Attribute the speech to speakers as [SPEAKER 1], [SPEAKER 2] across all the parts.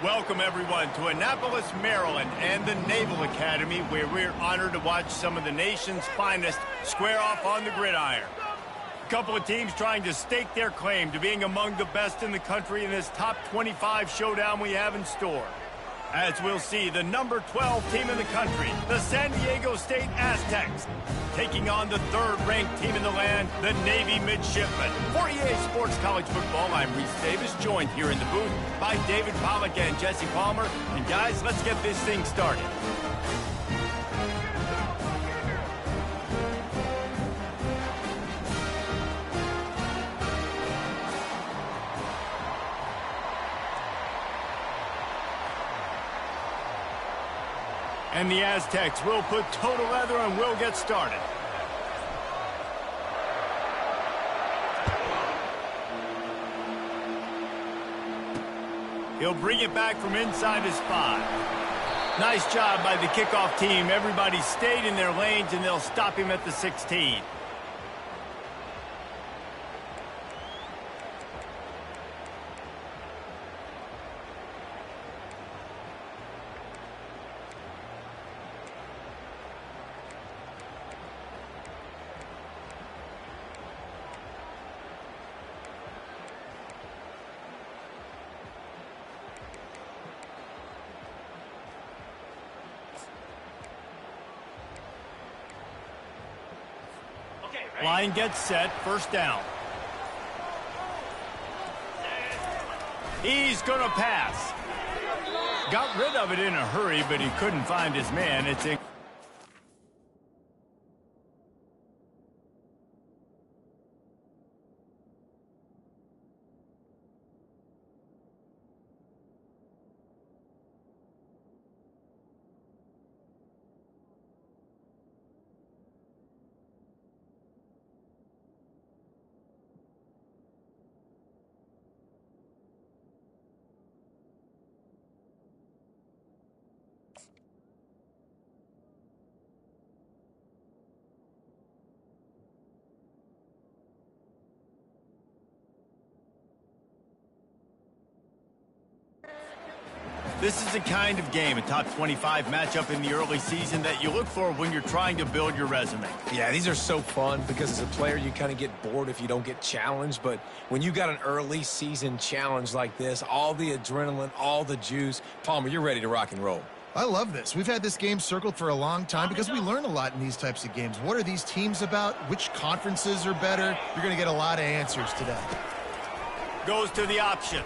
[SPEAKER 1] Welcome, everyone, to Annapolis, Maryland, and the Naval Academy, where we're honored to watch some of the nation's finest square off on the gridiron. A couple of teams trying to stake their claim to being among the best in the country in this top 25 showdown we have in store. As we'll see, the number 12 team in the country, the San Diego State Aztecs, taking on the third-ranked team in the land, the Navy Midshipmen. For EA Sports College Football, I'm Reese Davis, joined here in the booth by David Pollack and Jesse Palmer. And guys, let's get this thing started. And the Aztecs will put total leather and we'll get started. He'll bring it back from inside his 5. Nice job by the kickoff team. Everybody stayed in their lanes and they'll stop him at the 16. Line gets set, first down. He's going to pass. Got rid of it in a hurry, but he couldn't find his man. It's in. This is the kind of game, a top 25 matchup in the early season, that you look for when you're trying to build your resume.
[SPEAKER 2] Yeah, these are so fun because as a player, you kind of get bored if you don't get challenged. But when you got an early season challenge like this, all the adrenaline, all the juice, Palmer, you're ready to rock and roll.
[SPEAKER 3] I love this. We've had this game circled for a long time because we learn a lot in these types of games. What are these teams about? Which conferences are better? You're going to get a lot of answers today.
[SPEAKER 1] Goes to the option.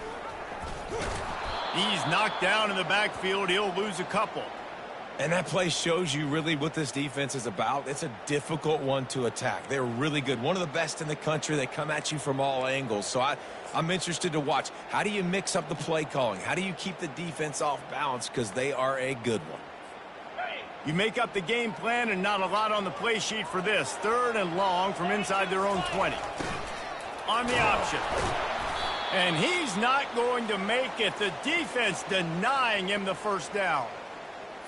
[SPEAKER 1] He's knocked down in the backfield. He'll lose a couple.
[SPEAKER 2] And that play shows you really what this defense is about. It's a difficult one to attack. They're really good. One of the best in the country. They come at you from all angles. So I'm interested to watch. How do you mix up the play calling? How do you keep the defense off balance? Because they are a good one.
[SPEAKER 1] You make up the game plan and not a lot on the play sheet for this. Third and long from inside their own 20. On the option. And he's not going to make it. The defense denying him the first down.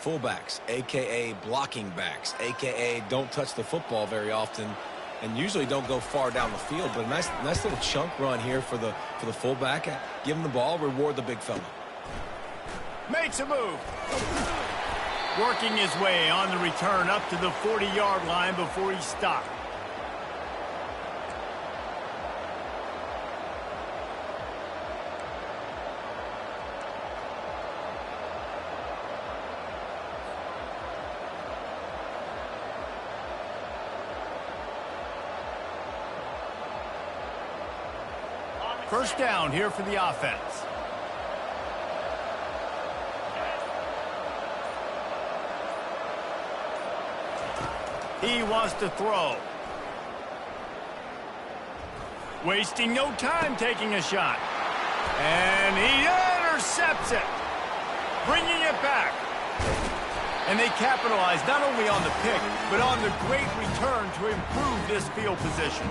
[SPEAKER 2] Fullbacks, a.k.a. blocking backs, a.k.a. don't touch the football very often and usually don't go far down the field. But a nice little chunk run here for the fullback. Give him the ball, reward the big fella.
[SPEAKER 1] Makes a move. Working his way on the return up to the 40-yard line before he stopped. First down here for the offense. He wants to throw. Wasting no time taking a shot. And he intercepts it. Bringing it back. And they capitalize not only on the pick, but on the great return to improve this field position.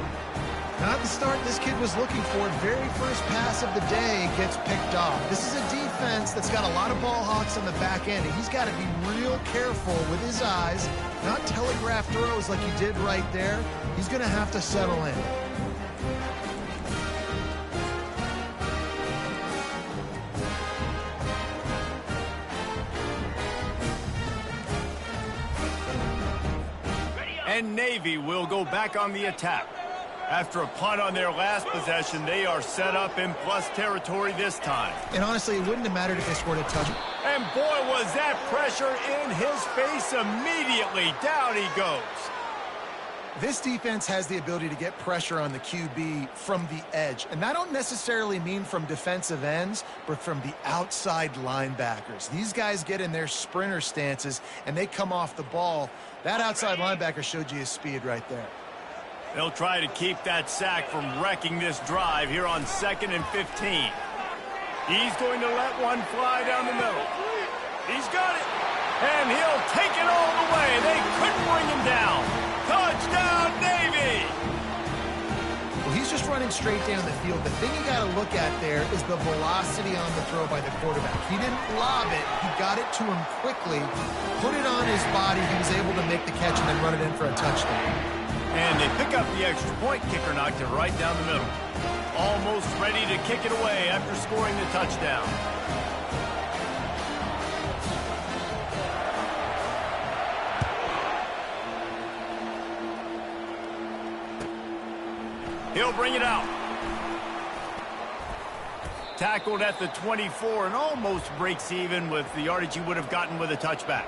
[SPEAKER 3] Not the start this kid was looking for. Very first pass of the day gets picked off. This is a defense that's got a lot of ball hawks on the back end, and he's got to be real careful with his eyes, not telegraph throws like he did right there. He's going to have to settle in.
[SPEAKER 1] And Navy will go back on the attack. After a punt on their last possession, they are set up in plus territory this time.
[SPEAKER 3] And honestly, it wouldn't have mattered if they scored a touchdown.
[SPEAKER 1] And boy, was that pressure in his face immediately. Down he goes.
[SPEAKER 3] This defense has the ability to get pressure on the QB from the edge. And I don't necessarily mean from defensive ends, but from the outside linebackers. These guys get in their sprinter stances, and they come off the ball. That outside linebacker showed you his speed right there.
[SPEAKER 1] They'll try to keep that sack from wrecking this drive here on 2nd and 15. He's going to let one fly down the middle. He's got it. And he'll take it all the way. They couldn't bring him down. Touchdown, Navy!
[SPEAKER 3] Well, he's just running straight down the field. The thing you got to look at there is the velocity on the throw by the quarterback. He didn't lob it. He got it to him quickly, put it on his body. He was able to make the catch and then run it in for a touchdown.
[SPEAKER 1] And they pick up the extra point. Kicker knocked it right down the middle. Almost ready to kick it away after scoring the touchdown. He'll bring it out. Tackled at the 24 and almost breaks even with the yardage he would have gotten with a touchback.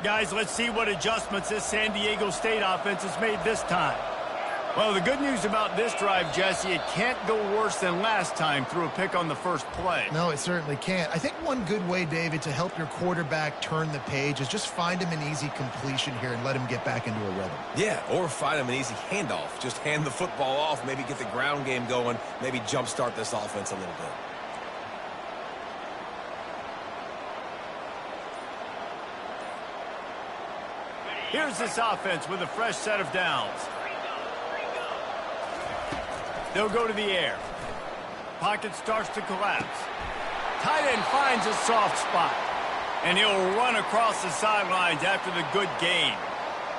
[SPEAKER 1] Guys, let's see what adjustments this San Diego State offense has made this time. Well, the good news about this drive, Jesse, it can't go worse than last time through a pick on the first play.
[SPEAKER 3] No, it certainly can't. I think one good way, David, to help your quarterback turn the page is just find him an easy completion here and let him get back into a rhythm.
[SPEAKER 2] Yeah, or find him an easy handoff. Just hand the football off, maybe get the ground game going, maybe jumpstart this offense a little bit.
[SPEAKER 1] Here's this offense with a fresh set of downs. They'll go to the air. Pocket starts to collapse. Tight end finds a soft spot. And he'll run across the sidelines after the good gain.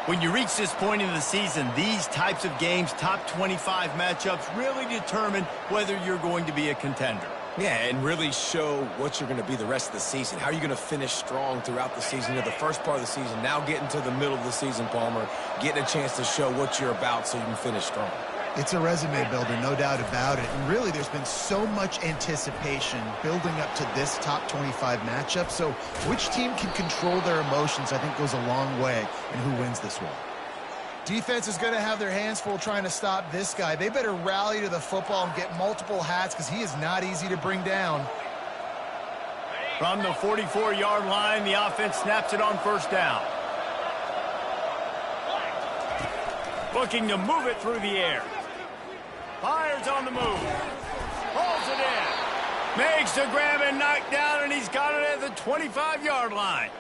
[SPEAKER 1] When you reach this point in the season, these types of games, top 25 matchups, really determine whether you're going to be a contender.
[SPEAKER 2] Yeah, and really show what you're going to be the rest of the season. How are you going to finish strong throughout the season? The first part of the season, now getting to the middle of the season, Palmer, getting a chance to show what you're about so you can finish strong.
[SPEAKER 3] It's a resume builder, no doubt about it. And really, there's been so much anticipation building up to this top 25 matchup. So which team can control their emotions, I think, goes a long way in who wins this one. Defense is going to have their hands full trying to stop this guy. They better rally to the football and get multiple hats because he is not easy to bring down.
[SPEAKER 1] From the 44-yard line, the offense snaps it on first down. Looking to move it through the air. Fires on the move. Pulls it in. Makes the grab and knock down, and he's got it at the 25-yard line.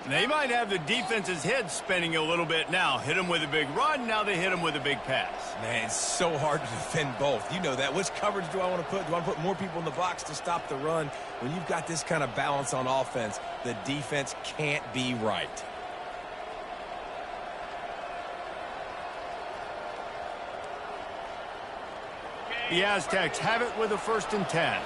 [SPEAKER 1] They might have the defense's head spinning a little bit now. Hit him with a big run, now they hit him with a big pass.
[SPEAKER 2] Man, it's so hard to defend both. You know that. Which coverage do I want to put? Do I want to put more people in the box to stop the run? When you've got this kind of balance on offense, the defense can't be right.
[SPEAKER 1] The Aztecs have it with a 1st and 10.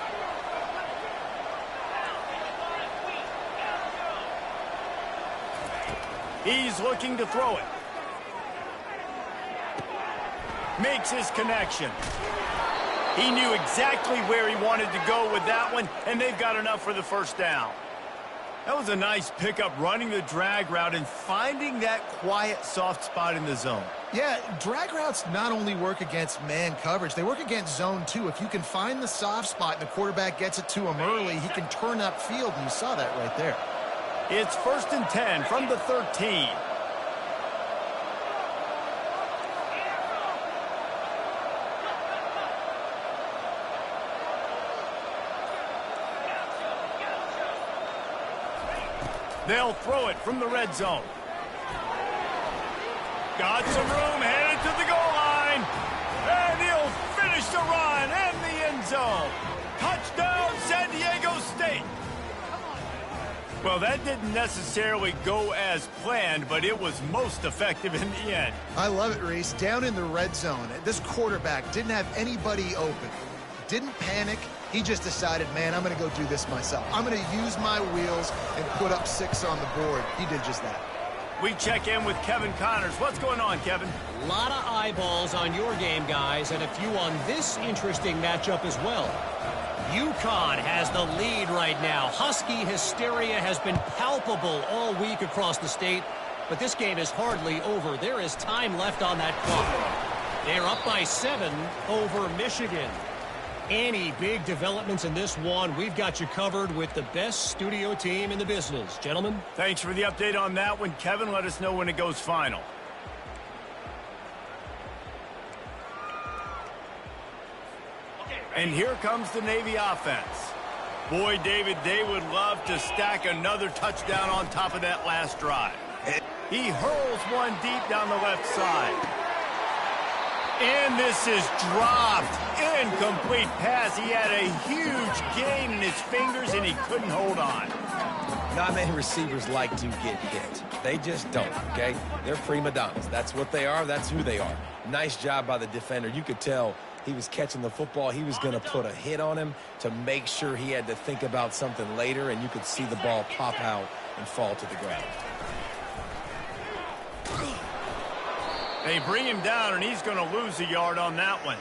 [SPEAKER 1] He's looking to throw it. Makes his connection. He knew exactly where he wanted to go with that one, and they've got enough for the first down. That was a nice pickup, running the drag route and finding that quiet, soft spot in the zone.
[SPEAKER 3] Yeah, drag routes not only work against man coverage, they work against zone too. If you can find the soft spot and the quarterback gets it to him early, he can turn upfield, and you saw that right there.
[SPEAKER 1] It's 1st and 10 from the 13. They'll throw it from the red zone. Got some room, headed to the goal line. And he'll finish the run and the end zone. Touchdown, San Diego State. Well, that didn't necessarily go as planned, but it was most effective in the end.
[SPEAKER 3] I love it, Reese. Down in the red zone, this quarterback didn't have anybody open. Didn't panic. He just decided, man, I'm going to go do this myself. I'm going to use my wheels and put up 6 on the board. He did just that.
[SPEAKER 1] We check in with Kevin Connors. What's going on, Kevin?
[SPEAKER 4] A lot of eyeballs on your game, guys, and a few on this interesting matchup as well. UConn has the lead right now. Husky hysteria has been palpable all week across the state, but this game is hardly over. There is time left on that clock. They're up by 7 over Michigan. Any big developments in this one, we've got you covered with the best studio team in the business. Gentlemen?
[SPEAKER 1] Thanks for the update on that one, Kevin. Let us know when it goes final. And here comes the Navy offense. Boy, David, they would love to stack another touchdown on top of that last drive. He hurls one deep down the left side. And this is dropped. Incomplete pass. He had a huge gain in his fingers, and he couldn't hold on.
[SPEAKER 2] Not many receivers like to get hit. They just don't, okay? They're prima donnas. That's what they are. That's who they are. Nice job by the defender. You could tell he was catching the football. He was going to put a hit on him to make sure he had to think about something later, and you could see the ball pop out and fall to the ground.
[SPEAKER 1] They bring him down, and he's going to lose a yard on that one.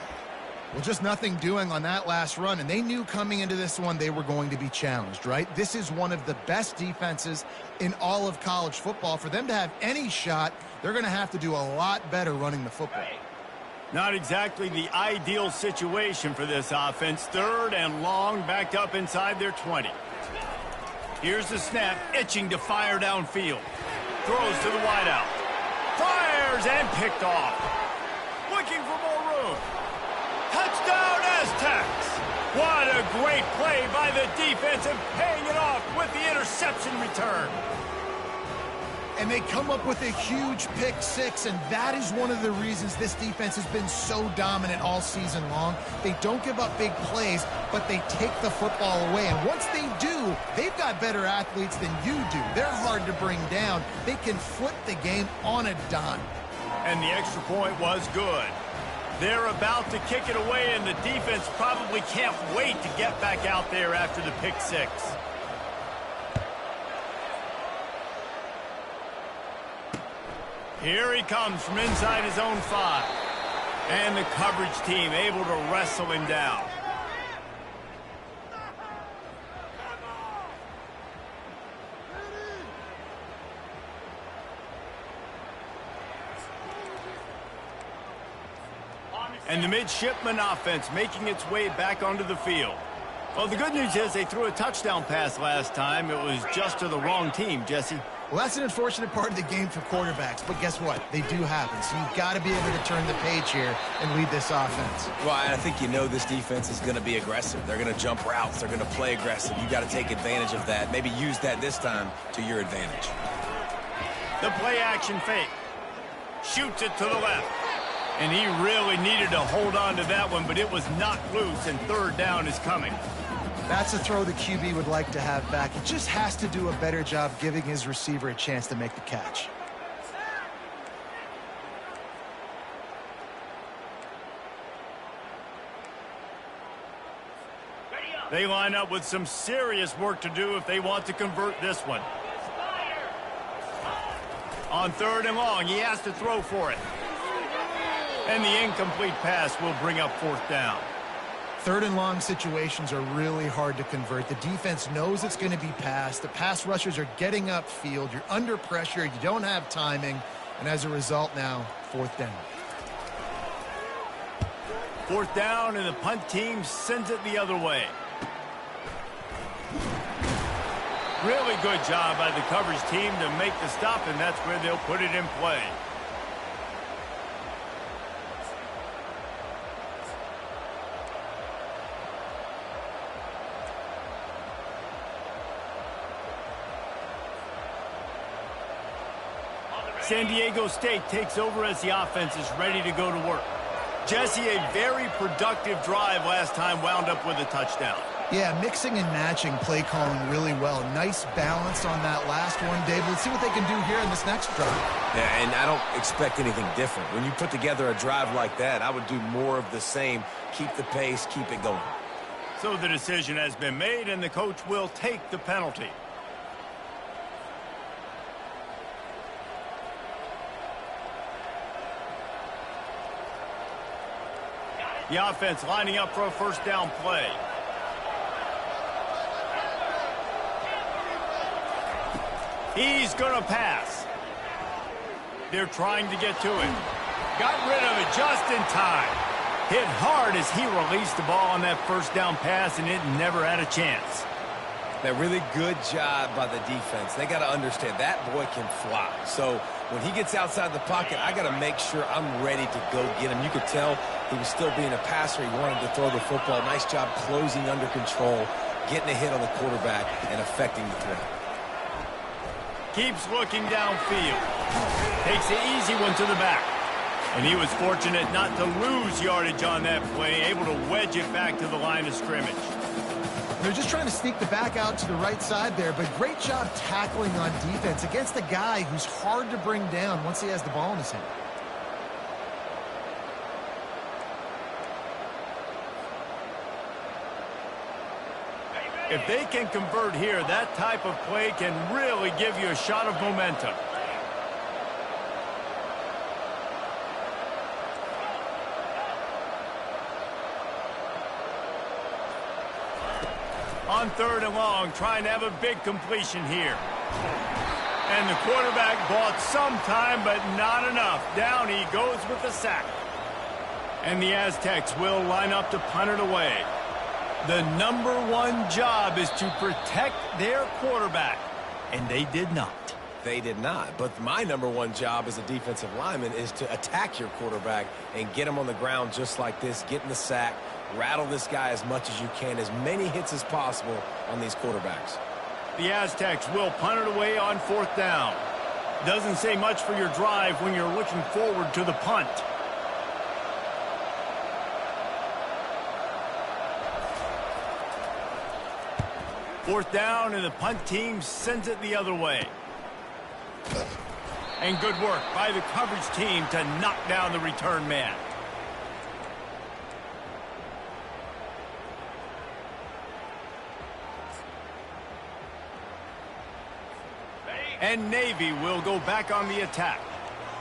[SPEAKER 3] Well, just nothing doing on that last run, and they knew coming into this one they were going to be challenged, right? This is one of the best defenses in all of college football. For them to have any shot, they're going to have to do a lot better running the football.
[SPEAKER 1] Not exactly the ideal situation for this offense. 3rd and long, backed up inside their 20. Here's the snap, itching to fire downfield. Throws to the wideout. Fires and picked off. Looking for more room. Touchdown, Aztecs! What a great play by the defense and paying it off with the interception return.
[SPEAKER 3] And they come up with a huge pick 6, and that is one of the reasons this defense has been so dominant all season long. They don't give up big plays, but they take the football away. And once they do, they've got better athletes than you do. They're hard to bring down. They can flip the game on a dime.
[SPEAKER 1] And the extra point was good. They're about to kick it away, and the defense probably can't wait to get back out there after the pick 6. Here he comes from inside his own 5. And the coverage team able to wrestle him down. And the midshipman offense making its way back onto the field. Well, the good news is they threw a touchdown pass last time. It was just to the wrong team, Jesse.
[SPEAKER 3] Well, that's an unfortunate part of the game for quarterbacks, but guess what? They do happen. So you've got to be able to turn the page here and lead this offense.
[SPEAKER 2] Well, I think you know this defense is going to be aggressive. They're going to jump routes. They're going to play aggressive. You got to take advantage of that. Maybe use that this time to your advantage.
[SPEAKER 1] The play action fake. Shoots it to the left. And he really needed to hold on to that one, but it was knocked loose, and 3rd down is coming.
[SPEAKER 3] That's a throw the QB would like to have back. He just has to do a better job giving his receiver a chance to make the catch.
[SPEAKER 1] They line up with some serious work to do if they want to convert this one. On 3rd and long, he has to throw for it. And the incomplete pass will bring up 4th down.
[SPEAKER 3] Third and long situations are really hard to convert. The defense knows it's going to be passed. The pass rushers are getting upfield. You're under pressure. You don't have timing. And as a result now, fourth down.
[SPEAKER 1] Fourth down, and the punt team sends it the other way. Really good job by the coverage team to make the stop, and that's where they'll put it in play. San Diego State takes over as the offense is ready to go to work. Jesse, a very productive drive last time wound up with a touchdown.
[SPEAKER 3] Yeah, mixing and matching play calling really well. Nice balance on that last one, Dave. Let's see what they can do here in this next drive.
[SPEAKER 2] Yeah, and I don't expect anything different. When you put together a drive like that, I would do more of the same. Keep the pace, keep it going.
[SPEAKER 1] So the decision has been made, and the coach will take the penalty. The offense lining up for a first down play. He's going to pass. They're trying to get to it. Got rid of it just in time. Hit hard as he released the ball on that first down pass, and it never had a chance.
[SPEAKER 2] That really good job by the defense. They got to understand that boy can fly. So when he gets outside the pocket, I got to make sure I'm ready to go get him. You could tell he was still being a passer. He wanted to throw the football. Nice job closing under control, getting a hit on the quarterback, and affecting the throw.
[SPEAKER 1] Keeps looking downfield. Takes the easy one to the back. And he was fortunate not to lose yardage on that play, able to wedge it back to the line of scrimmage.
[SPEAKER 3] They're just trying to sneak the back out to the right side there, but great job tackling on defense against a guy who's hard to bring down once he has the ball in his hand.
[SPEAKER 1] If they can convert here, that type of play can really give you a shot of momentum. On third and long, trying to have a big completion here. And the quarterback bought some time, but not enough. Down he goes with the sack. And the Aztecs will line up to punt it away. The number one job is to protect their quarterback, and they did not.
[SPEAKER 2] They did not. But my number one job as a defensive lineman is to attack your quarterback and get him on the ground just like this, get in the sack, rattle this guy as much as you can, as many hits as possible on these quarterbacks.
[SPEAKER 1] The Aztecs will punt it away on fourth down. Doesn't say much for your drive when you're looking forward to the punt. Fourth down, and the punt team sends it the other way. And good work by the coverage team to knock down the return man. And Navy will go back on the attack.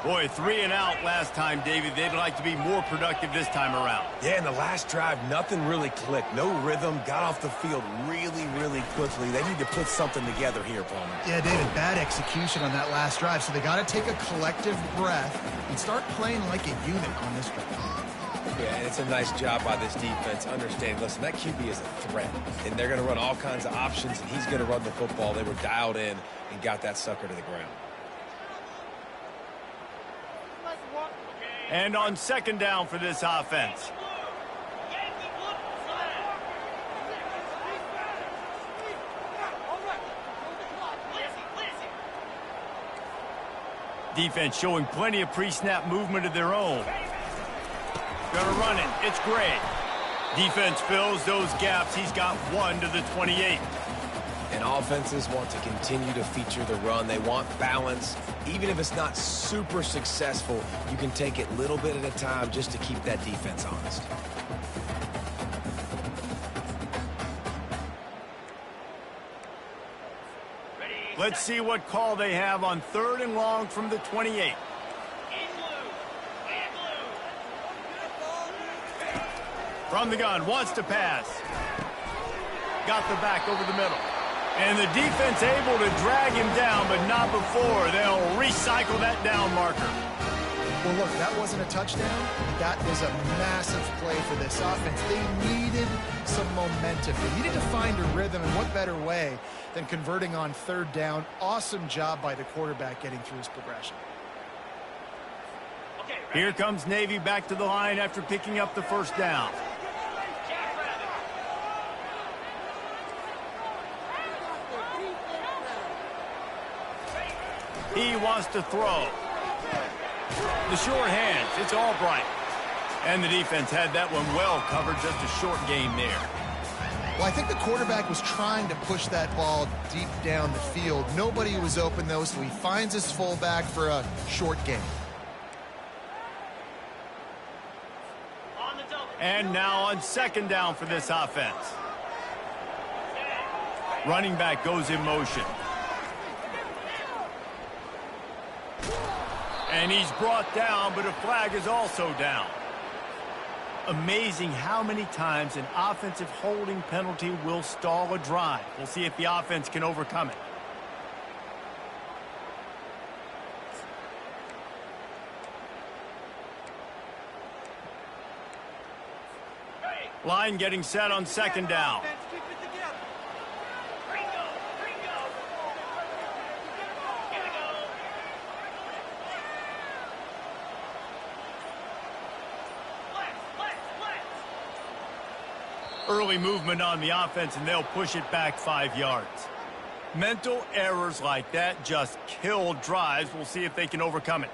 [SPEAKER 1] Boy, 3 and out last time, David. They'd like to be more productive this time around.
[SPEAKER 2] Yeah, in the last drive, nothing really clicked. No rhythm, got off the field really, really quickly. They need to put something together here, Palmer.
[SPEAKER 3] Yeah, David, bad execution on that last drive, so they got to take a collective breath and start playing like a unit on this drive.
[SPEAKER 2] Yeah, and it's a nice job by this defense. Understand, listen, that QB is a threat, and they're going to run all kinds of options, and he's going to run the football. They were dialed in and got that sucker to the ground.
[SPEAKER 1] And on second down for this offense. Defense showing plenty of pre-snap movement of their own. Gonna run it. It's Gray. Defense fills those gaps. He's got 1 to the 28.
[SPEAKER 2] And offenses want to continue to feature the run. They want balance. Even if it's not super successful, you can take it little bit at a time just to keep that defense honest.
[SPEAKER 1] Let's see what call they have on third and long from the 28. From the gun, wants to pass. Got the back over the middle. And the defense able to drag him down, but not before. They'll recycle that down marker.
[SPEAKER 3] Well, look, that wasn't a touchdown. That was a massive play for this offense. They needed some momentum. They needed to find a rhythm, and what better way than converting on third down. Awesome job by the quarterback getting through his progression.
[SPEAKER 1] Here comes Navy back to the line after picking up the first down. He wants to throw. The short hands, it's Albright. And the defense had that one well covered, just a short game there.
[SPEAKER 3] Well, I think the quarterback was trying to push that ball deep down the field. Nobody was open, though, so he finds his fullback for a short game.
[SPEAKER 1] And now on second down for this offense. Running back goes in motion. And he's brought down, but a flag is also down. Amazing how many times an offensive holding penalty will stall a drive. We'll see if the offense can overcome it. Line getting set on second down. Early movement on the offense, and they'll push it back 5 yards. Mental errors like that just kill drives. We'll see if they can overcome it.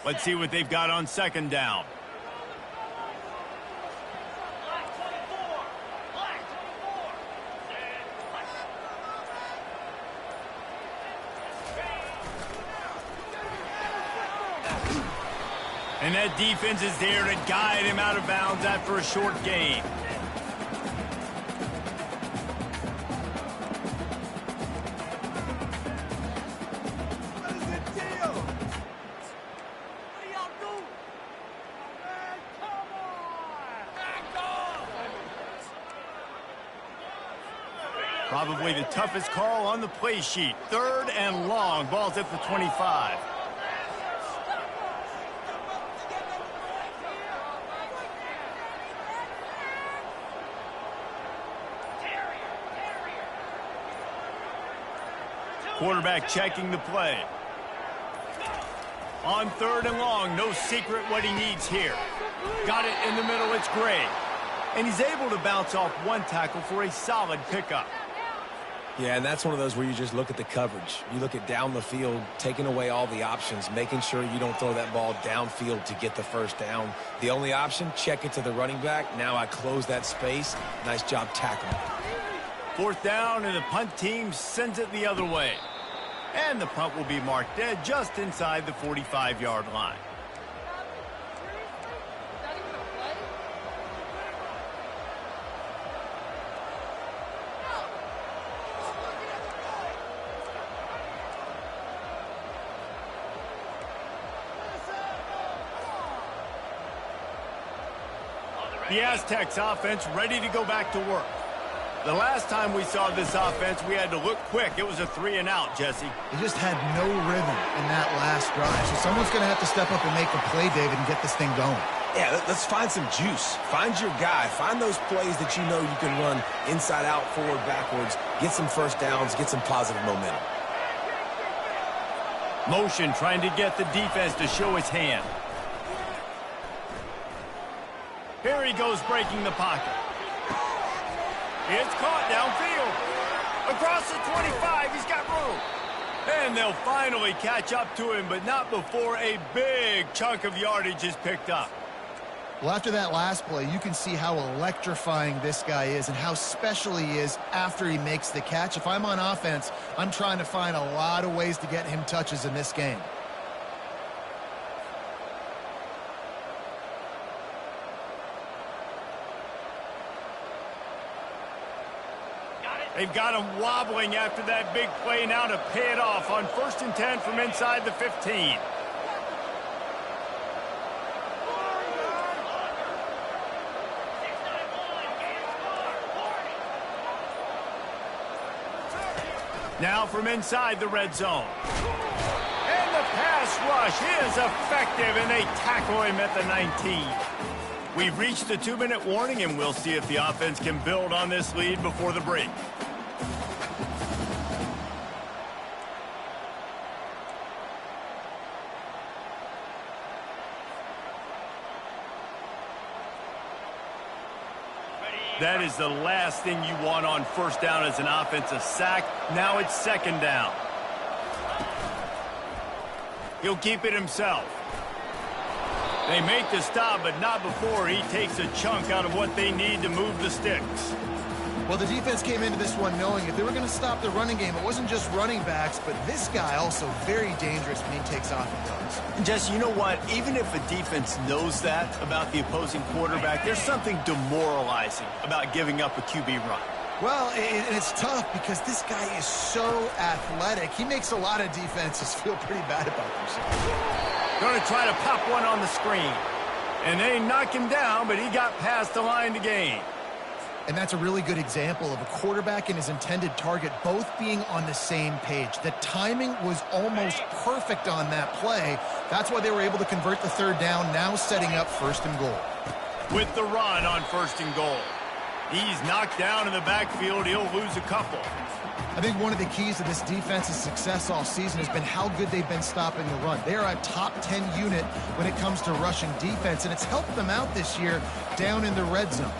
[SPEAKER 1] Let's see what they've got on second down. And that defense is there to guide him out of bounds after a short gain. Probably the toughest call on the play sheet. Third and long. Ball's at the 25. Quarterback checking the play. On third and long, no secret what he needs here. Got it in the middle, it's Gray. And he's able to bounce off one tackle for a solid pickup.
[SPEAKER 2] Yeah, and that's one of those where you just look at the coverage. You look at down the field, taking away all the options, making sure you don't throw that ball downfield to get the first down. The only option, check it to the running back. Now I close that space. Nice job tackling.
[SPEAKER 1] Fourth down, and the punt team sends it the other way. And the punt will be marked dead just inside the 45-yard line. The Aztecs offense ready to go back to work. The last time we saw this offense, we had to look quick. It was a 3-and-out, Jesse.
[SPEAKER 3] They just had no rhythm in that last drive. So someone's going to have to step up and make a play, David, and get this thing going.
[SPEAKER 2] Yeah, let's find some juice. Find your guy. Find those plays that you know you can run inside out, forward, backwards. Get some first downs. Get some positive momentum.
[SPEAKER 1] Motion trying to get the defense to show his hand. Here he goes breaking the pocket. It's caught downfield. Across the 25, he's got room. And they'll finally catch up to him, but not before a big chunk of yardage is picked up.
[SPEAKER 3] Well, after that last play, you can see how electrifying this guy is and how special he is after he makes the catch. If I'm on offense, I'm trying to find a lot of ways to get him touches in this game.
[SPEAKER 5] Got it.
[SPEAKER 1] They've got him wobbling after that big play now to pay it off on 1st and 10 from inside the 15. Now from inside the red zone. And the pass rush is effective, and they tackle him at the 19. We've reached the 2-minute warning, and we'll see if the offense can build on this lead before the break. That is the last thing you want on 1st down as an offensive sack. Now it's 2nd down. He'll keep it himself. They make the stop, but not before he takes a chunk out of what they need to move the sticks.
[SPEAKER 3] Well, the defense came into this one knowing if they were going to stop the running game, it wasn't just running backs, but this guy also very dangerous when he takes off and goes.
[SPEAKER 1] Jesse, you know what? Even if a defense knows that about the opposing quarterback, there's something demoralizing about giving up a QB run.
[SPEAKER 3] Well, it's tough because this guy is so athletic. He makes a lot of defenses feel pretty bad about themselves.
[SPEAKER 1] Going to try to pop one on the screen. And they knock him down, but he got past the line to gain.
[SPEAKER 3] And that's a really good example of a quarterback and his intended target both being on the same page. The timing was almost perfect on that play. That's why they were able to convert the 3rd down, now setting up 1st and goal.
[SPEAKER 1] With the run on 1st and goal. He's knocked down in the backfield. He'll lose a couple.
[SPEAKER 3] I think one of the keys to this defense's success all season has been how good they've been stopping the run. They are a top 10 unit when it comes to rushing defense, and it's helped them out this year down in the red zone.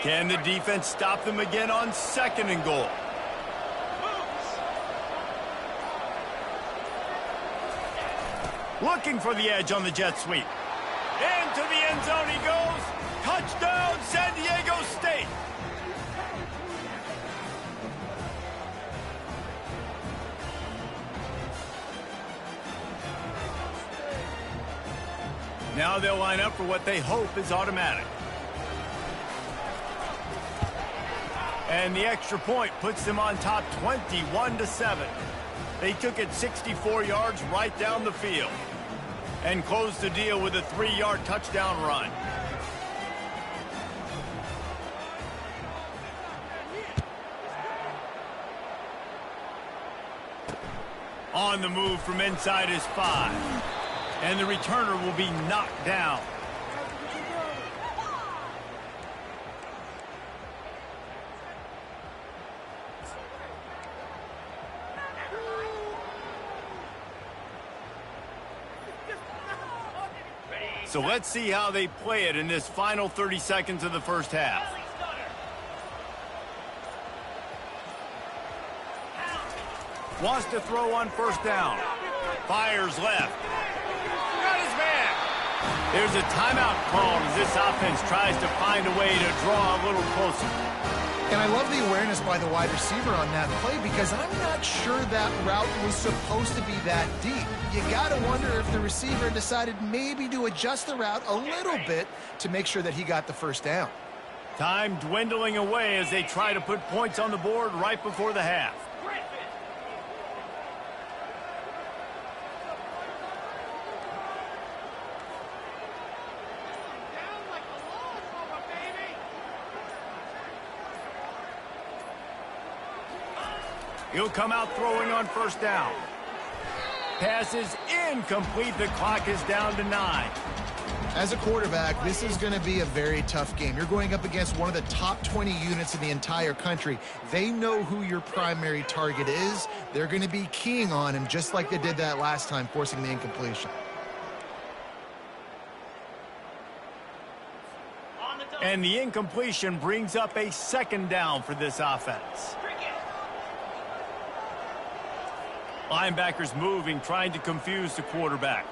[SPEAKER 1] Can the defense stop them again on 2nd and goal? Looking for the edge on the jet sweep. Into the end zone he goes. Touchdown, San Diego State. Now they'll line up for what they hope is automatic. And the extra point puts them on top 21-7. They took it 64 yards right down the field and closed the deal with a 3-yard touchdown run. On the move from inside his 5. And the returner will be knocked down. So let's see how they play it in this final 30 seconds of the 1st half. Wants to throw on 1st down. Fires left. Got his man. There's a timeout called as this offense tries to find a way to draw a little closer.
[SPEAKER 3] And I love the awareness by the wide receiver on that play because I'm not sure that route was supposed to be that deep. You got to wonder if the receiver decided maybe to adjust the route a little bit to make sure that he got the 1st down.
[SPEAKER 1] Time dwindling away as they try to put points on the board right before the half. He'll come out throwing on 1st down. Pass is incomplete. The clock is down to 9.
[SPEAKER 3] As a quarterback, this is going to be a very tough game. You're going up against one of the top 20 units in the entire country. They know who your primary target is. They're going to be keying on him just like they did that last time, forcing the incompletion.
[SPEAKER 1] And the incompletion brings up a 2nd down for this offense. Linebackers moving, trying to confuse the quarterback.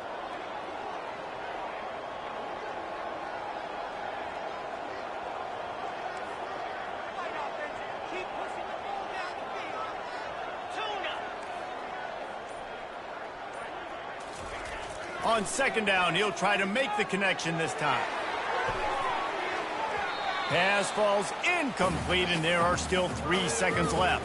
[SPEAKER 1] On second down, he'll try to make the connection this time. Pass falls incomplete, and there are still 3 seconds left.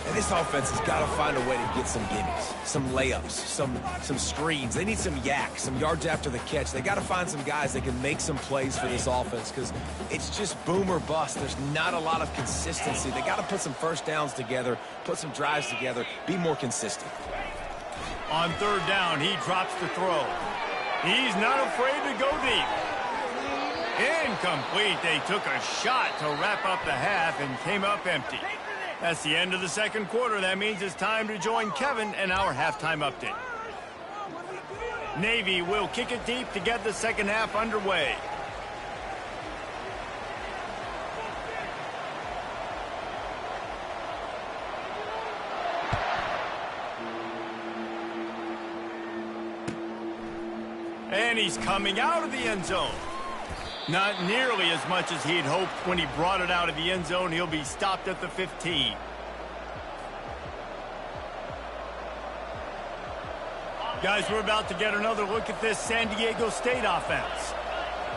[SPEAKER 2] And this offense has got to find a way to get some gimmies, some layups, some screens. They need some yak, some yards after the catch. They got to find some guys that can make some plays for this offense because it's just boom or bust. There's not a lot of consistency. They got to put some first downs together, put some drives together, be more consistent.
[SPEAKER 1] On third down, he drops the throw. He's not afraid to go deep. Incomplete. They took a shot to wrap up the half and came up empty. That's the end of the second quarter. That means it's time to join Kevin and our halftime update. Navy will kick it deep to get the second half underway. And he's coming out of the end zone. Not nearly as much as he'd hoped when he brought it out of the end zone. He'll be stopped at the 15. Guys, we're about to get another look at this San Diego State offense.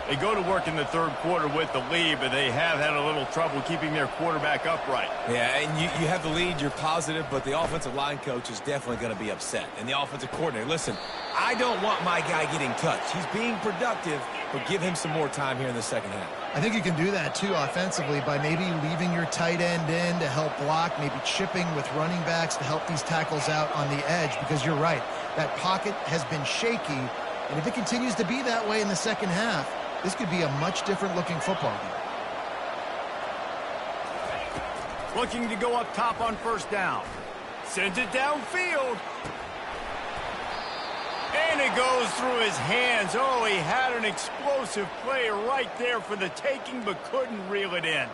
[SPEAKER 1] They go to work in the third quarter with the lead, but they have had a little trouble keeping their quarterback upright.
[SPEAKER 2] Yeah, and you have the lead, you're positive, but the offensive line coach is definitely going to be upset. And the offensive coordinator, listen, I don't want my guy getting touched. He's being productive, but give him some more time here in the second half.
[SPEAKER 3] I think you can do that, too, offensively, by maybe leaving your tight end in to help block, maybe chipping with running backs to help these tackles out on the edge, because you're right. That pocket has been shaky, and if it continues to be that way in the second half, this could be a much different-looking football game.
[SPEAKER 1] Looking to go up top on first down. Sends it downfield. And it goes through his hands. Oh, he had an explosive play right there for the taking, but couldn't reel it in.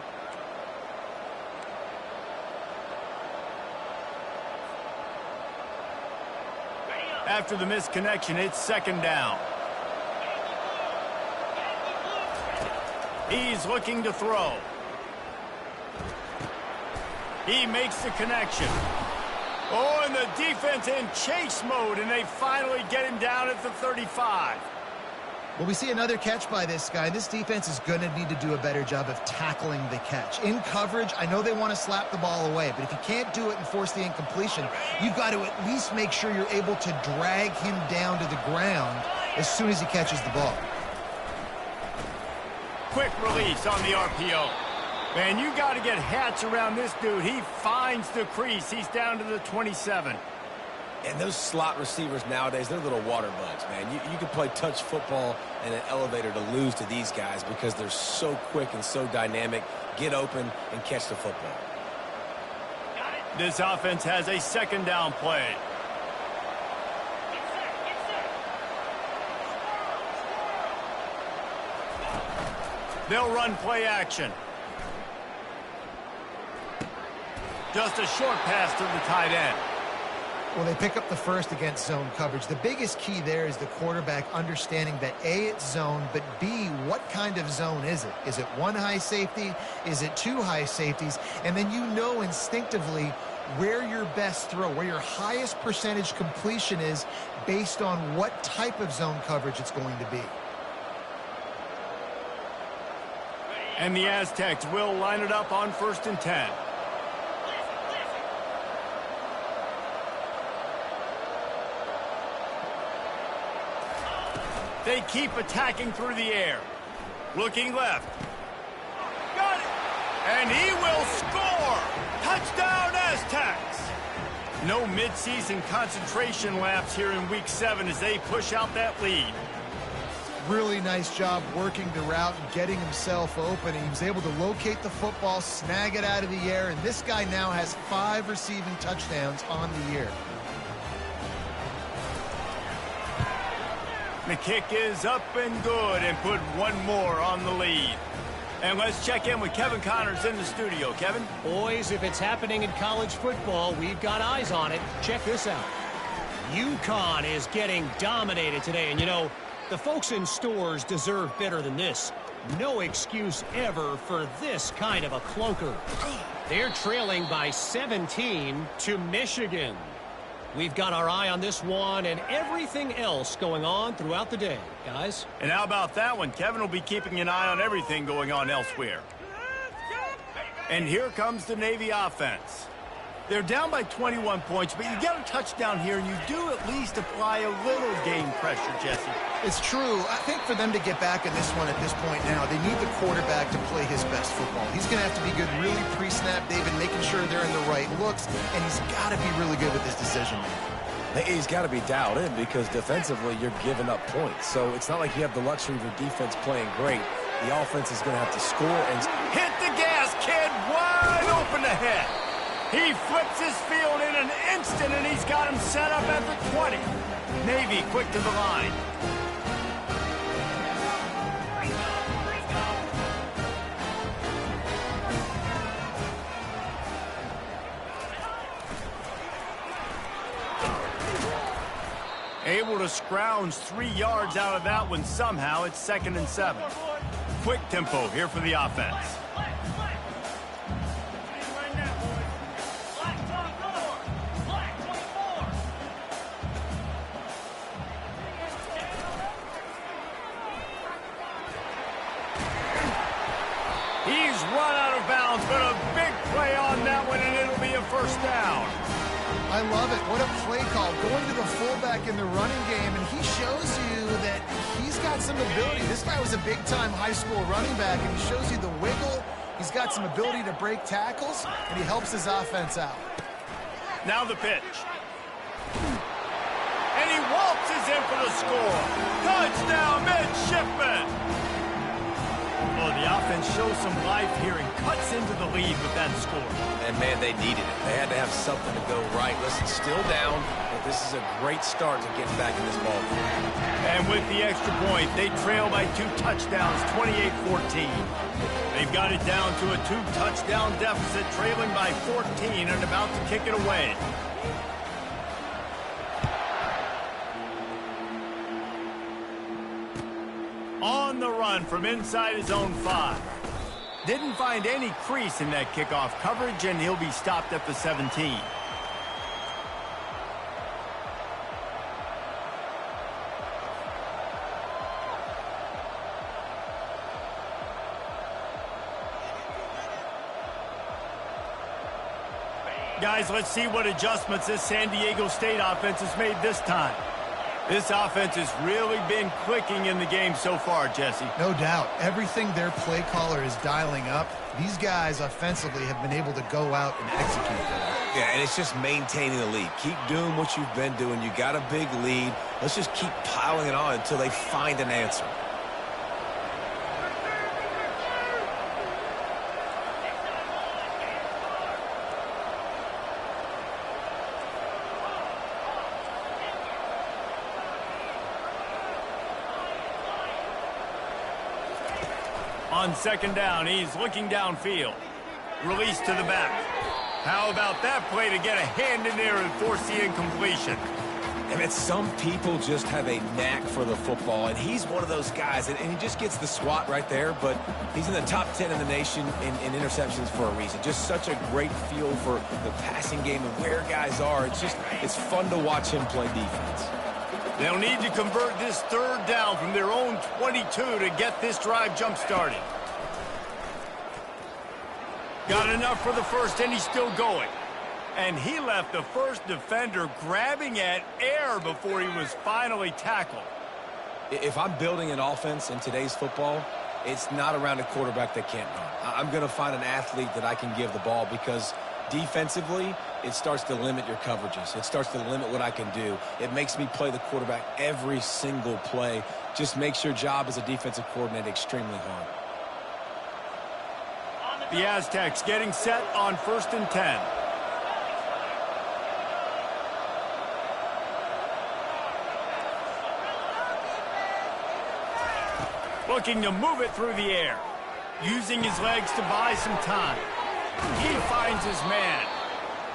[SPEAKER 1] After the misconnection, it's second down. He's looking to throw. He makes the connection. Oh, and the defense in chase mode, and they finally get him down at the 35.
[SPEAKER 3] Well, we see another catch by this guy. This defense is going to need to do a better job of tackling the catch. In coverage, I know they want to slap the ball away, but if you can't do it and force the incompletion, you've got to at least make sure you're able to drag him down to the ground as soon as he catches the ball.
[SPEAKER 1] Quick release on the RPO. Man, you got to get hats around this dude. He finds the crease. He's down to the 27.
[SPEAKER 2] And those slot receivers nowadays, they're little water bugs, man. You can play touch football in an elevator to lose to these guys because they're so quick and so dynamic. Get open and catch the football.
[SPEAKER 1] This offense has a second down play. They'll run play action. Just a short pass to the tight end.
[SPEAKER 3] Well, they pick up the first against zone coverage. The biggest key there is the quarterback understanding that A, it's zone, but B, what kind of zone is it? Is it one high safety? Is it two high safeties? And then you know instinctively where your best throw, where your highest percentage completion is based on what type of zone coverage it's going to be.
[SPEAKER 1] And the Aztecs will line it up on 1st and 10. They keep attacking through the air. Looking left. Got it! And he will score! Touchdown, Aztecs! No midseason concentration laps here in Week 7 as they push out that lead.
[SPEAKER 3] Really nice job working the route and getting himself open. He was able to locate the football, snag it out of the air, and this guy now has 5 receiving touchdowns on the year.
[SPEAKER 1] The kick is up and good and put one more on the lead. And let's check in with Kevin Connors in the studio. Kevin?
[SPEAKER 4] Boys, if it's happening in college football, we've got eyes on it. Check this out. UConn is getting dominated today. And, you know, the folks in stores deserve better than this. No excuse ever for this kind of a cloaker. They're trailing by 17 to Michigan. We've got our eye on this one and everything else going on throughout the day, guys.
[SPEAKER 1] And how about that one? Kevin will be keeping an eye on everything going on elsewhere. And here comes the Navy offense. They're down by 21 points, but you get a touchdown here, and you do at least apply a little game pressure, Jesse.
[SPEAKER 3] It's true. I think for them to get back in this one at this point now, they need the quarterback to play his best football. He's going to have to be good really pre-snap, David, making sure they're in the right looks, and he's got to be really good with his decision-making.
[SPEAKER 2] He's got to be dialed in because defensively you're giving up points. So it's not like you have the luxury of your defense playing great. The offense is going to have to score and
[SPEAKER 1] hit the gas, kid, wide open ahead. He flips his field in an instant, and he's got him set up at the 20. Navy quick to the line. Able to scrounge 3 yards out of that one somehow. It's 2nd and 7. Quick tempo here for the offense. He's run out of bounds, but a big play on that one, and it'll be a first down.
[SPEAKER 3] I love it. What a play call. Going to the fullback in the running game, and he shows you that he's got some ability. This guy was a big-time high school running back, and he shows you the wiggle. He's got some ability to break tackles, and he helps his offense out.
[SPEAKER 1] Now the pitch. And he waltzes in for the score. Touchdown, midshipman. Oh, the offense shows some life here and cuts into the lead with that score.
[SPEAKER 2] And, man, they needed it. They had to have something to go right. Listen, still down, but this is a great start to getting back in this ball game.
[SPEAKER 1] And with the extra point, they trail by 2 touchdowns, 28-14. They've got it down to a 2-touchdown deficit, trailing by 14 and about to kick it away. On the run from inside his own 5. Didn't find any crease in that kickoff coverage, and he'll be stopped at the 17. Guys, let's see what adjustments this San Diego State offense has made this time. This offense has really been clicking in the game so far, Jesse.
[SPEAKER 3] No doubt. Everything their play caller is dialing up, these guys offensively have been able to go out and execute that.
[SPEAKER 2] Yeah, and it's just maintaining the lead. Keep doing what you've been doing. You got a big lead. Let's just keep piling it on until they find an answer.
[SPEAKER 1] On 2nd down, he's looking downfield. Release to the back. How about that play to get a hand in there and force the incompletion?
[SPEAKER 2] And some people just have a knack for the football, and he's one of those guys, and he just gets the swat right there, but he's in the top 10 in the nation in interceptions for a reason. Just such a great feel for the passing game and where guys are. It's fun to watch him play defense.
[SPEAKER 1] They'll need to convert this 3rd down from their own 22 to get this drive jump-started. Got enough for the first, and he's still going. And he left the first defender grabbing at air before he was finally tackled.
[SPEAKER 2] If I'm building an offense in today's football, it's not around a quarterback that can't run. I'm going to find an athlete that I can give the ball because defensively, it starts to limit your coverages. It starts to limit what I can do. It makes me play the quarterback every single play. Just makes your job as a defensive coordinator extremely hard.
[SPEAKER 1] The Aztecs getting set on 1st and 10. Looking to move it through the air. Using his legs to buy some time. He finds his man.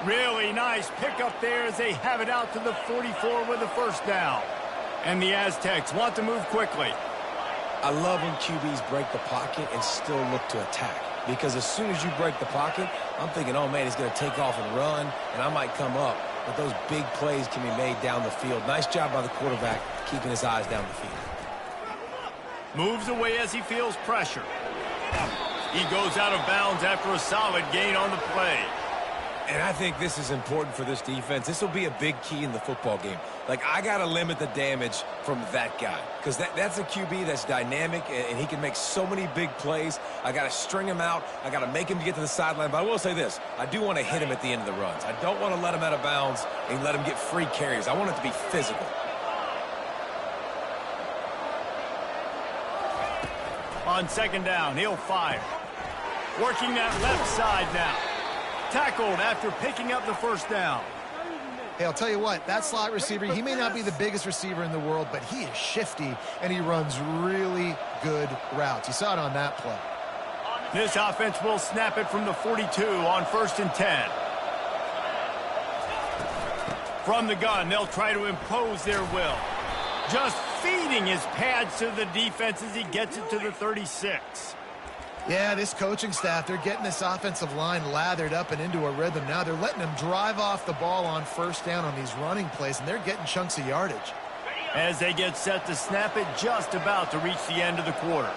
[SPEAKER 1] Really nice pickup there as they have it out to the 44 with a first down. And the Aztecs want to move quickly.
[SPEAKER 2] I love when QBs break the pocket and still look to attack. Because as soon as you break the pocket, I'm thinking, oh, man, he's going to take off and run, and I might come up. but those big plays can be made down the field. Nice job by the quarterback keeping his eyes down the field.
[SPEAKER 1] Moves away as he feels pressure. He goes out of bounds after a solid gain on the play.
[SPEAKER 2] And I think this is important for this defense. This will be a big key in the football game. Like, I got to limit the damage from that guy because that's a QB that's dynamic, and he can make so many big plays. I got to string him out. I got to make him get to the sideline. But I will say this. I do want to hit him at the end of the runs. I don't want to let him out of bounds and let him get free carries. I want it to be physical.
[SPEAKER 1] On second down, he'll fire. Working that left side now. Tackled after picking up the first down.
[SPEAKER 3] Hey, I'll tell you what, that slot receiver, he may not be the biggest receiver in the world, but he is shifty, and he runs really good routes. You saw it on that play.
[SPEAKER 1] This offense will snap it from the 42 on 1st and 10. From the gun, they'll try to impose their will. Just feeding his pads to the defense as he gets it to the 36.
[SPEAKER 3] Yeah, this coaching staff, they're getting this offensive line lathered up and into a rhythm now. They're letting them drive off the ball on first down on these running plays, and they're getting chunks of yardage.
[SPEAKER 1] As they get set to snap it, just about to reach the end of the quarter.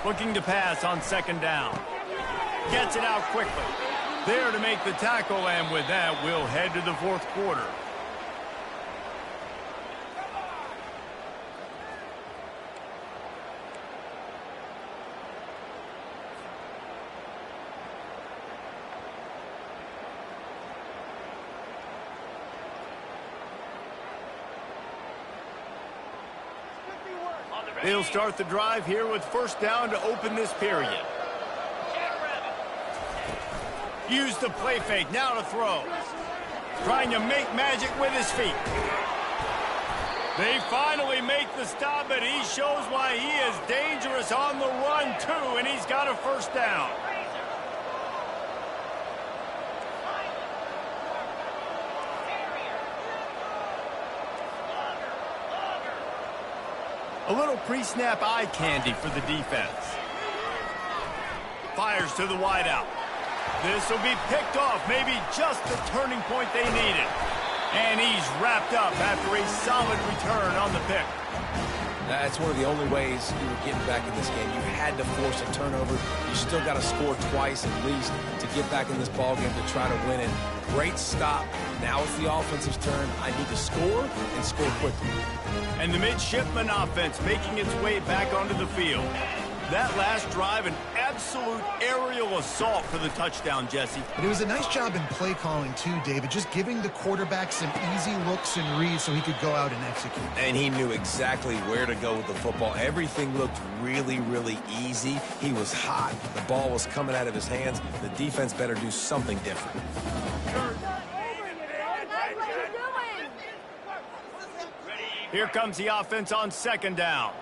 [SPEAKER 1] Looking to pass on second down. Gets it out quickly. There to make the tackle, and with that, we'll head to the fourth quarter. They'll start the drive here with first down to open this period. Use the play fake, now to throw. Trying to make magic with his feet. They finally make the stop, but he shows why he is dangerous on the run, too, and he's got a first down. A little pre-snap eye candy for the defense. Fires to the wideout. This will be picked off, maybe just the turning point they needed. And he's wrapped up after a solid return on the pick.
[SPEAKER 2] That's one of the only ways you were getting back in this game. You had to force a turnover. You still got to score twice at least to get back in this ball game to try to win it. Great stop. Now it's the offense's turn. I need to score and score quickly.
[SPEAKER 1] And the midshipman offense making its way back onto the field. That last drive, an absolute aerial assault for the touchdown, Jesse.
[SPEAKER 3] But it was a nice job in play calling, too, David, just giving the quarterback some easy looks and reads so he could go out and execute.
[SPEAKER 2] And he knew exactly where to go with the football. Everything looked really, really easy. He was hot. The ball was coming out of his hands. The defense better do something different.
[SPEAKER 1] Here comes the offense on second down.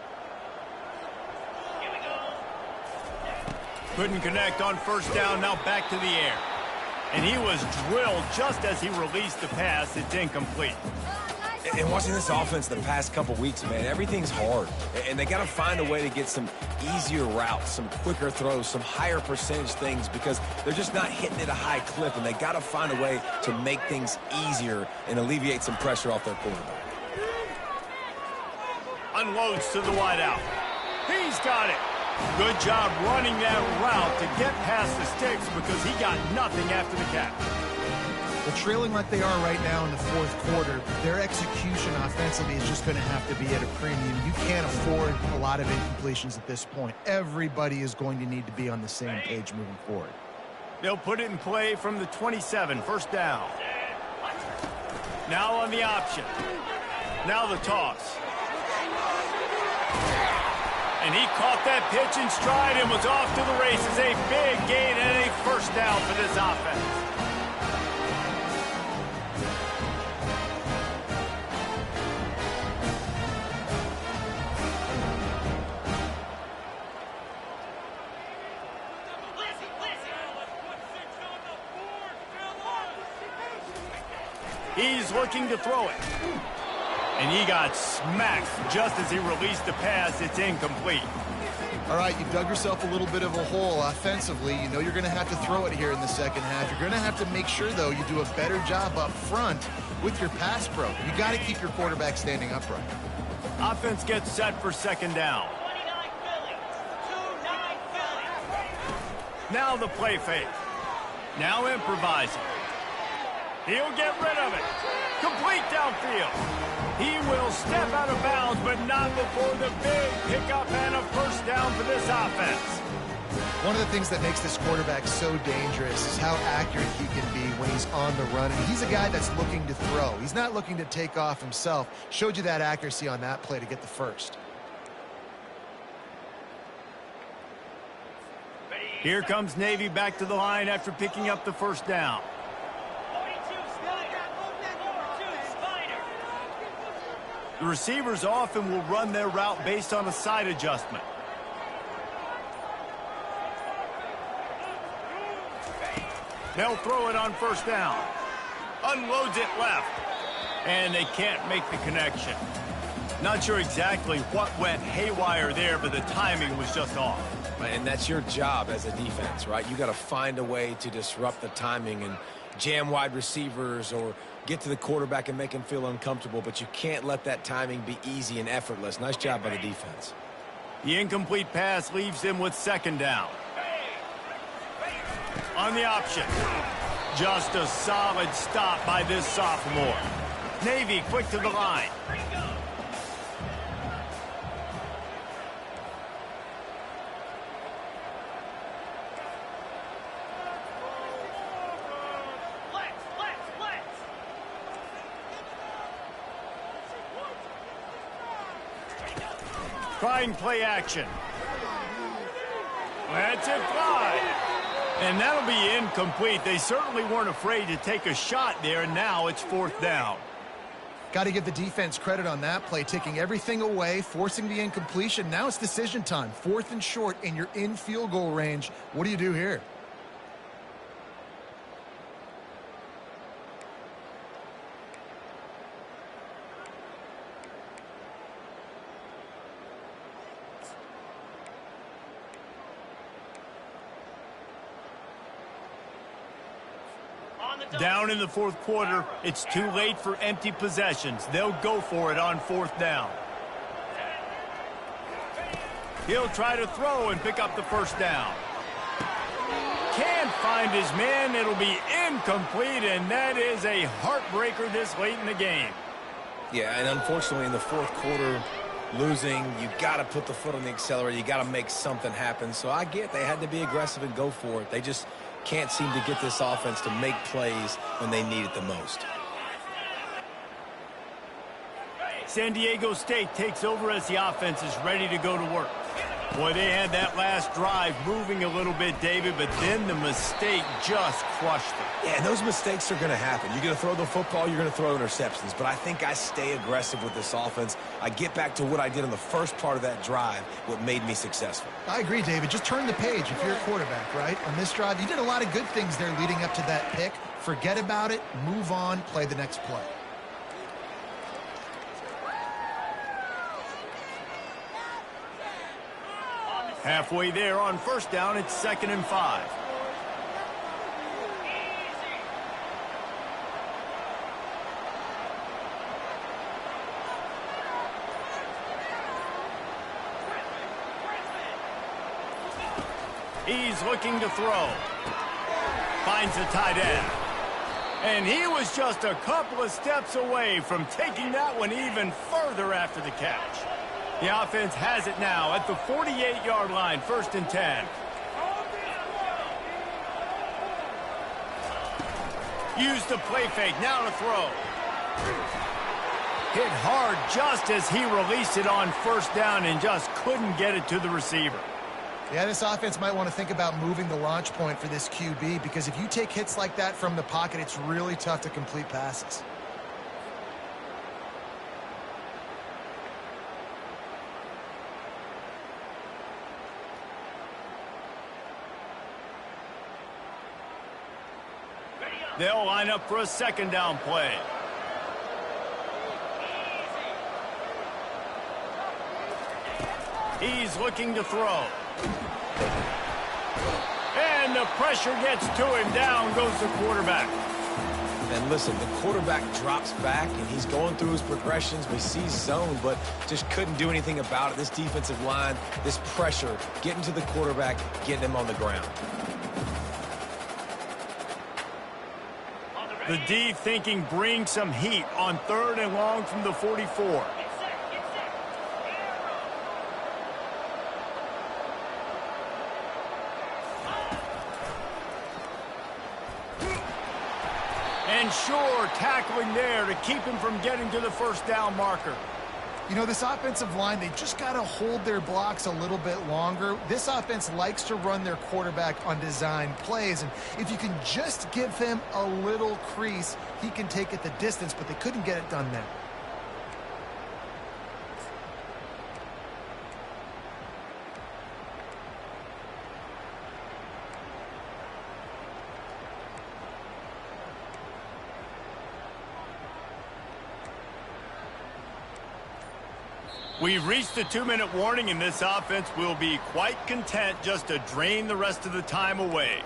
[SPEAKER 1] Couldn't connect on first down, now back to the air. And he was drilled just as he released the pass. It's incomplete.
[SPEAKER 2] And watching this offense the past couple weeks, man, everything's hard. And they got to find a way to get some easier routes, some quicker throws, some higher percentage things because they're just not hitting at a high clip. And they got to find a way to make things easier and alleviate some pressure off their quarterback.
[SPEAKER 1] Unloads to the wideout. He's got it. Good job running that route to get past the sticks because he got nothing after the catch.
[SPEAKER 3] Well, trailing like they are right now in the fourth quarter, their execution offensively is just going to have to be at a premium. You can't afford a lot of incompletions at this point. Everybody is going to need to be on the same page moving forward.
[SPEAKER 1] They'll put it in play from the 27, first down. Now on the option. Now the toss. And he caught that pitch in stride and was off to the races. A big gain and a first down for this offense. He's looking to throw it. And he got smacked just as he released the pass. It's incomplete.
[SPEAKER 3] All right, you've dug yourself a little bit of a hole offensively. You know you're going to have to throw it here in the second half. You're going to have to make sure, though, you do a better job up front with your pass pro. You got to keep your quarterback standing upright.
[SPEAKER 1] Offense gets set for second down. Now the play fake. Now improvising. He'll get rid of it. Complete downfield. He will step out of bounds, but not before the big pickup and a first down for this offense.
[SPEAKER 3] One of the things that makes this quarterback so dangerous is how accurate he can be when he's on the run. And he's a guy that's looking to throw. He's not looking to take off himself. Showed you that accuracy on that play to get the first.
[SPEAKER 1] Here comes Navy back to the line after picking up the first down. The receivers often will run their route based on a side adjustment. They'll throw it on first down. Unloads it left. And they can't make the connection. Not sure exactly what went haywire there, but the timing was just off.
[SPEAKER 2] And that's your job as a defense, right? You got to find a way to disrupt the timing and jam wide receivers or get to the quarterback and make him feel uncomfortable, but you can't let that timing be easy and effortless. Nice job by the defense.
[SPEAKER 1] The incomplete pass leaves him with second down. On the option. Just a solid stop by this sophomore. Navy quick to the line. Trying play action. That's it fly. And that'll be incomplete. They certainly weren't afraid to take a shot there, and now it's fourth down.
[SPEAKER 3] Got to give the defense credit on that play, taking everything away, forcing the incompletion. Now it's decision time. Fourth and short, and you're in field goal range. What do you do here?
[SPEAKER 1] Down in the fourth quarter, it's too late for empty possessions. They'll go for it on fourth down. He'll try to throw and pick up the first down. Can't find his man. It'll be incomplete, and that is a heartbreaker this late in the game.
[SPEAKER 2] Yeah, and unfortunately in the fourth quarter, losing, you got to put the foot on the accelerator. You got to make something happen. So I get they had to be aggressive and go for it. They just can't seem to get this offense to make plays when they need it the most.
[SPEAKER 1] San Diego State takes over as the offense is ready to go to work. Boy, they had that last drive moving a little bit, David, but then the mistake just crushed them.
[SPEAKER 2] Yeah, and those mistakes are going to happen. You're going to throw the football, you're going to throw interceptions, but I think I stay aggressive with this offense. I get back to what I did in the first part of that drive, what made me successful.
[SPEAKER 3] I agree, David. Just turn the page if you're a quarterback, right? On this drive, you did a lot of good things there leading up to that pick. Forget about it, move on, play the next play.
[SPEAKER 1] Halfway there on first down, it's 2nd and 5. He's looking to throw. Finds a tight end. And he was just a couple of steps away from taking that one even further after the catch. The offense has it now at the 48-yard line, 1st and 10. Use the play fake, now to throw. Hit hard just as he released it on first down and just couldn't get it to the receiver.
[SPEAKER 3] Yeah, this offense might want to think about moving the launch point for this QB because if you take hits like that from the pocket, it's really tough to complete passes.
[SPEAKER 1] They'll line up for a 2nd down play. He's looking to throw. And the pressure gets to him. Down goes the quarterback.
[SPEAKER 2] And listen, the quarterback drops back, and he's going through his progressions. We see zone, but just couldn't do anything about it. This defensive line, this pressure, getting to the quarterback, getting him on the ground.
[SPEAKER 1] The D thinking bring some heat on 3rd and long from the 44. And sure, tackling there to keep him from getting to the first down marker.
[SPEAKER 3] You know, this offensive line, they just got to hold their blocks a little bit longer. This offense likes to run their quarterback on design plays, and if you can just give him a little crease, he can take it the distance, but they couldn't get it done there.
[SPEAKER 1] We've reached the 2-minute warning, and this offense will be quite content just to drain the rest of the time away.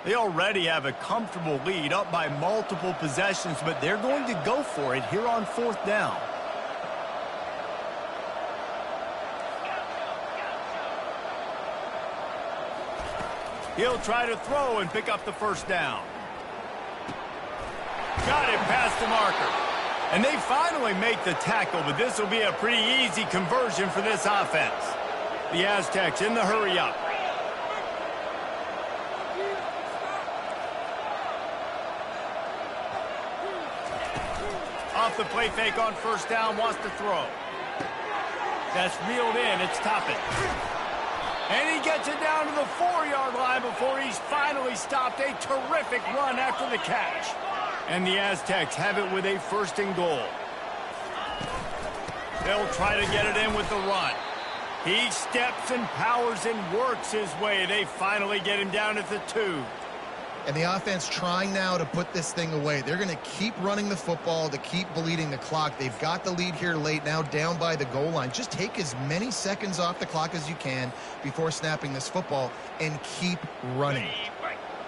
[SPEAKER 1] They already have a comfortable lead, up by multiple possessions, but they're going to go for it here on 4th down. He'll try to throw and pick up the first down. Got it past the marker. And they finally make the tackle, but this will be a pretty easy conversion for this offense. The Aztecs in the hurry-up. Off the play fake on 1st down, wants to throw. That's reeled in, it's Toppin. And he gets it down to the 4-yard line before he's finally stopped. A terrific run after the catch. And the Aztecs have it with a 1st and goal. They'll try to get it in with the run. He steps and powers and works his way. They finally get him down at the 2.
[SPEAKER 3] And the offense trying now to put this thing away. They're going to keep running the football to keep bleeding the clock. They've got the lead here late, now down by the goal line. Just take as many seconds off the clock as you can before snapping this football and keep running.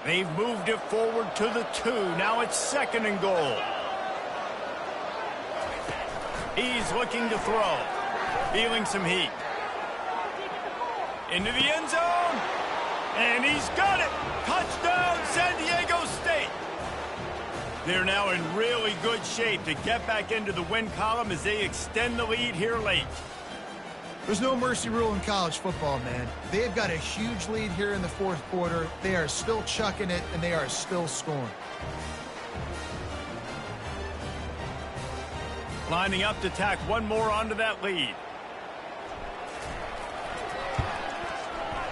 [SPEAKER 1] They've moved it forward to the 2. Now it's 2nd and goal. He's looking to throw. Feeling some heat. Into the end zone. And he's got it. Touchdown, San Diego State. They're now in really good shape to get back into the win column as they extend the lead here late.
[SPEAKER 3] There's no mercy rule in college football, man. They've got a huge lead here in the 4th quarter. They are still chucking it, and they are still scoring.
[SPEAKER 1] Lining up to tack one more onto that lead.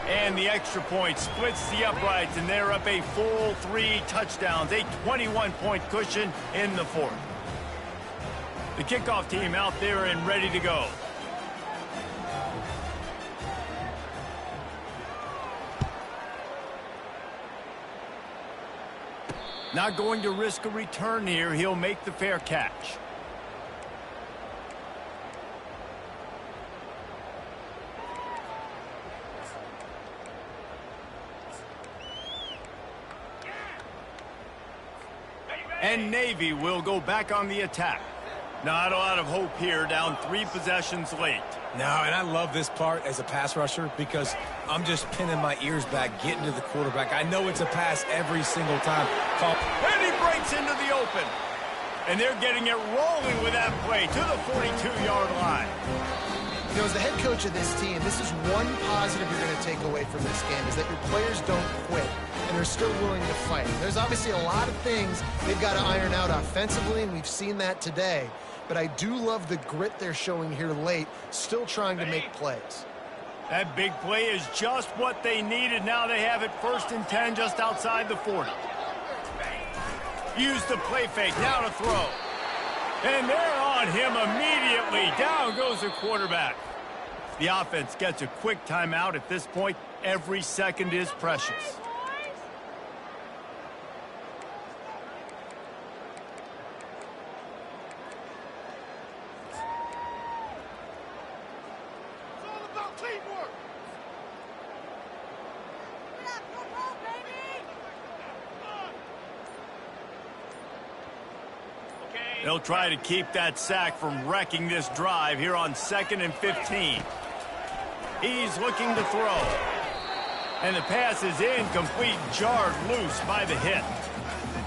[SPEAKER 1] And the extra point splits the uprights, and they're up a full 3 touchdowns, a 21-point cushion in the 4th. The kickoff team out there and ready to go. Not going to risk a return here. He'll make the fair catch. And Navy will go back on the attack. Not a lot of hope here, down 3 possessions late.
[SPEAKER 2] No, and I love this part as a pass rusher because I'm just pinning my ears back, getting to the quarterback. I know it's a pass every single time.
[SPEAKER 1] And he breaks into the open. And they're getting it rolling with that play to the 42-yard line.
[SPEAKER 3] You know, as the head coach of this team, this is one positive you're going to take away from this game, is that your players don't quit and are still willing to fight. There's obviously a lot of things they've got to iron out offensively, and we've seen that today. But I do love the grit they're showing here late, still trying to make plays.
[SPEAKER 1] That big play is just what they needed. Now they have it 1st and 10 just outside the 40. Use the play fake. Now to throw. And they're on him immediately. Down goes the quarterback. The offense gets a quick timeout. At this point, every second is precious. They'll try to keep that sack from wrecking this drive here on 2nd and 15. He's looking to throw. And the pass is incomplete, jarred loose by the hit.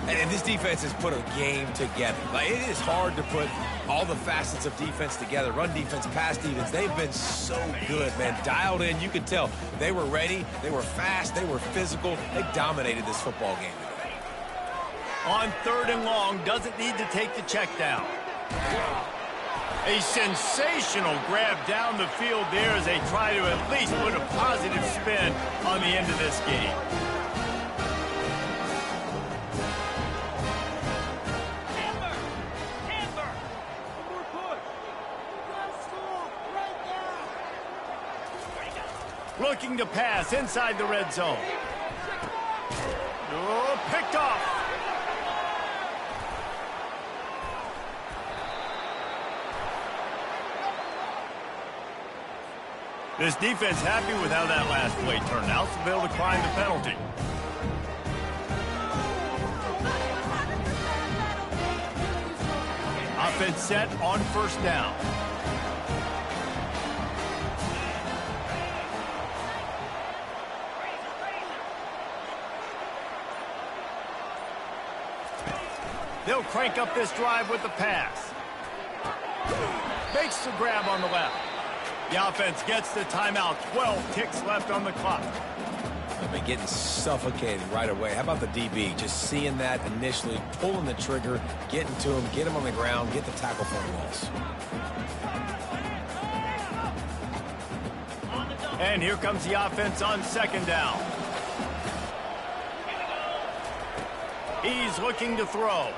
[SPEAKER 2] And this defense has put a game together. Like, it is hard to put all the facets of defense together. Run defense, pass defense. They've been so good, man. Dialed in. You could tell they were ready. They were fast. They were physical. They dominated this football game.
[SPEAKER 1] On 3rd and long, doesn't need to take the check down. A sensational grab down the field there as they try to at least put a positive spin on the end of this game. Looking to pass inside the red zone. Oh, picked off. This defense happy with how that last play turned out, so they'll decline the penalty. Offense set on 1st down. They'll crank up this drive with the pass. Makes the grab on the left. The offense gets the timeout. 12 ticks left on the clock.
[SPEAKER 2] They've been getting suffocated right away. How about the DB? Just seeing that initially, pulling the trigger, getting to him, get him on the ground, get the tackle for a loss.
[SPEAKER 1] And here comes the offense on 2nd down. He's looking to throw.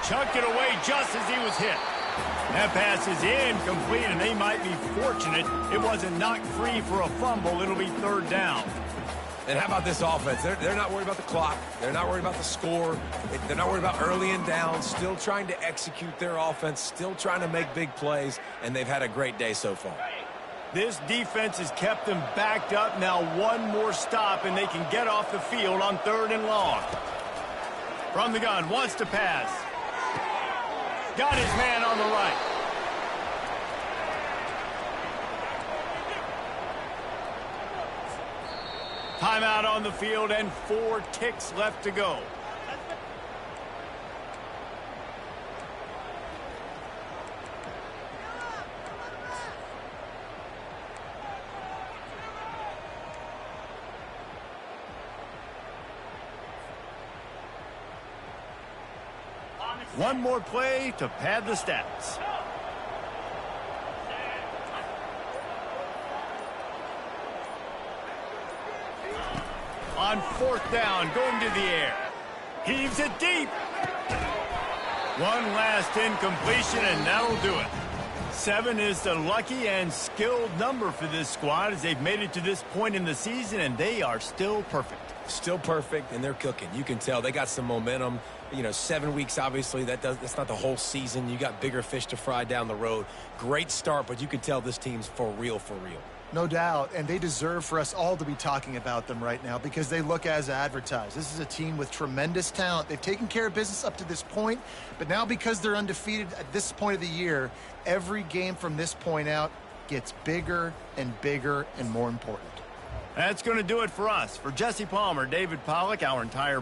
[SPEAKER 1] Chuck it away just as he was hit. That pass is incomplete, and they might be fortunate it wasn't knocked free for a fumble. It'll be 3rd down.
[SPEAKER 2] And how about this offense? They're not worried about the clock. They're not worried about the score. They're not worried about early and down. Still trying to execute their offense. Still trying to make big plays, and they've had a great day so far.
[SPEAKER 1] This defense has kept them backed up. Now one more stop, and they can get off the field on 3rd and long. From the gun, wants to pass. Got his man on the right. Timeout on the field and 4 ticks left to go. One more play to pad the stats. On 4th down, going to the air. Heaves it deep. One last incompletion, and that'll do it. 7 is the lucky and skilled number for this squad as they've made it to this point in the season, and they are still perfect.
[SPEAKER 2] Still perfect, and they're cooking. You can tell they got some momentum. You know, 7 weeks, obviously, that's not the whole season. You got bigger fish to fry down the road. Great start, but you can tell this team's for real, for real.
[SPEAKER 3] No doubt, and they deserve for us all to be talking about them right now because they look as advertised. This is a team with tremendous talent. They've taken care of business up to this point, but now because they're undefeated at this point of the year, every game from this point out gets bigger and bigger and more important.
[SPEAKER 1] That's going to do it for us. For Jesse Palmer, David Pollack, our entire